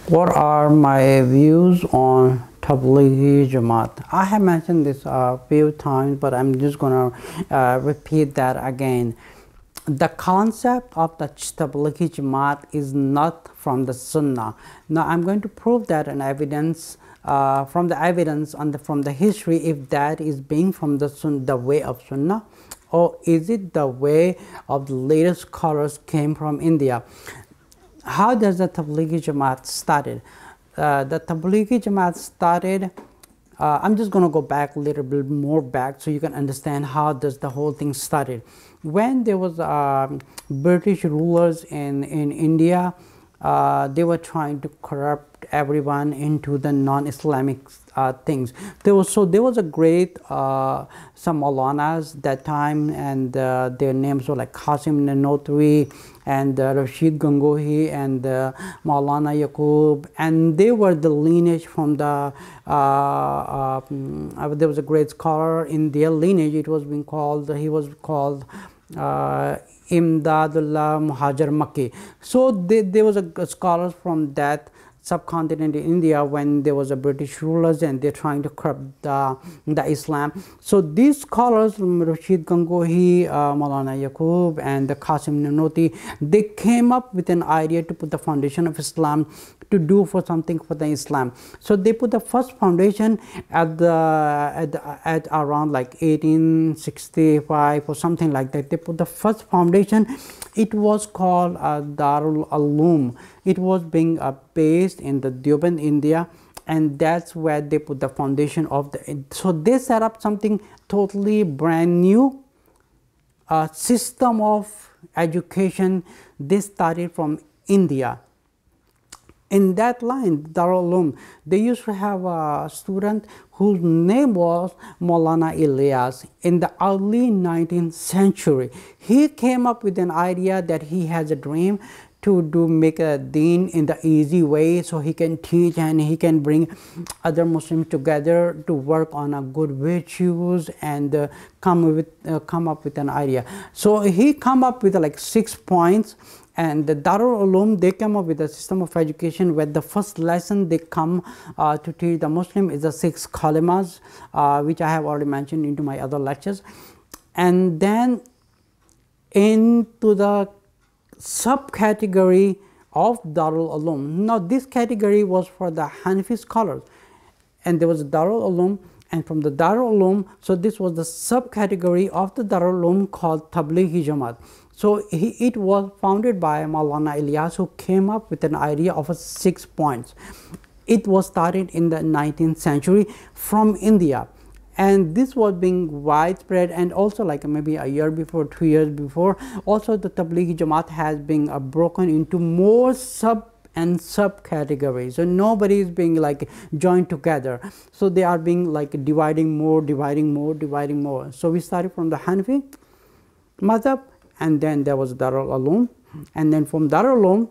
What are my views on Tablighi Jamaat? I have mentioned this a few times, but I'm just gonna repeat that again. The concept of the Tablighi Jamaat is not from the Sunnah. Now I'm going to prove that in evidence from the evidence from the history, if that is being from the way of Sunnah, or is it the way of the latest scholars came from India. How does the Tablighi Jamaat started? The Tablighi Jamaat started, I'm just going to go back a little bit more back so you can understand how does the whole thing started. When there was British rulers in India, they were trying to corrupt everyone into the non-Islamic things. There was a great some Maulanas that time, and their names were like Qasim Nanotri and Rashid Gangohi and Maulana Yaqub, and they were the lineage from the there was a great scholar in their lineage. It was being called, he was called Imdadullah Muhajir Makki. So there was a scholars from that subcontinent in India when there was a British rulers and they're trying to corrupt the Islam. So these scholars, Rashid Gangohi, Maulana Yaqub and the Qasim Nanoti, they came up with an idea to put the foundation of Islam, to do for something for the Islam. So they put the first foundation at around like 1865 or something like that. They put the first foundation. It was called Darul Uloom. It was being based in the Deoband, India, and that's where they put the foundation of the. So they set up something totally brand new system of education. They started from India. In that line, Darul Uloom, they used to have a student whose name was Maulana Ilyas. In the early 19th century, he came up with an idea that he has a dream to make a deen in the easy way, so he can teach and he can bring other Muslims together to work on a good virtues and come up with an idea. So he come up with like 6 points. And the Darul Uloom, they come up with a system of education where the first lesson they come to teach the Muslim is the 6 kalimas, which I have already mentioned into my other lectures. And then into the subcategory of Darul Uloom. Now this category was for the Hanafi scholars, and there was Darul Uloom, and from the Darul Uloom, so this was the subcategory of the Darul Uloom called Tablighi Jamaat. So it was founded by Maulana Ilyas, who came up with an idea of 6 points. It was started in the 19th century from India, and this was being widespread, and also like maybe a year before, 2 years before, also the Tablighi Jamaat has been broken into more subcategories. So nobody is being like joined together. So they are being like dividing more. So we started from the Hanafi madhab, and then there was Darul Uloom, and then from Darul Uloom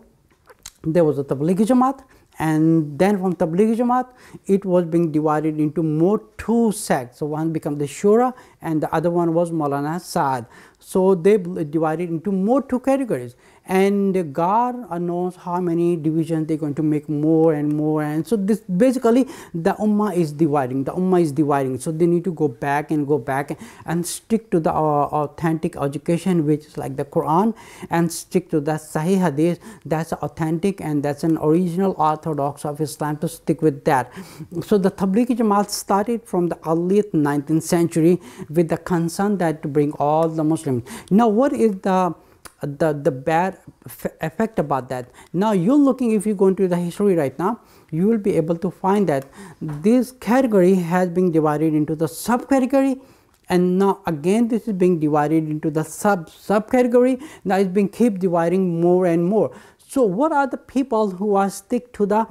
there was a Tablighi Jamaat, and then from Tablighi Jamaat it was being divided into more 2 sects. So one became the Shura and the other one was Maulana Saeed. So they divided into more 2 categories, and God knows how many divisions they're going to make more and more. And so this basically the Ummah is dividing. So they need to go back and stick to the authentic education, which is like the Quran, and stick to the Sahih Hadith. That's authentic and that's an original orthodox of Islam, to stick with that. So the Tablighi Jamaat started from the early 19th century with the concern that to bring all the Muslims. Now what is the bad effect about that? Now you're looking, if you go into the history right now, you will be able to find that this category has been divided into the subcategory, and now again this is being divided into the subcategory. Now it's being keep dividing more and more. So what are the people who are stick to the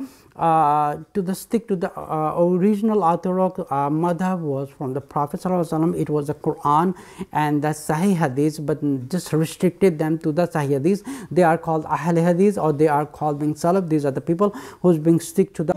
original orthodox madhab was from the Prophet ﷺ. It was the Quran and the Sahih Hadith, but just restricted them to the Sahih Hadith. They are called Ahl Hadith, or they are called being Salaf. These are the people who's being stick to the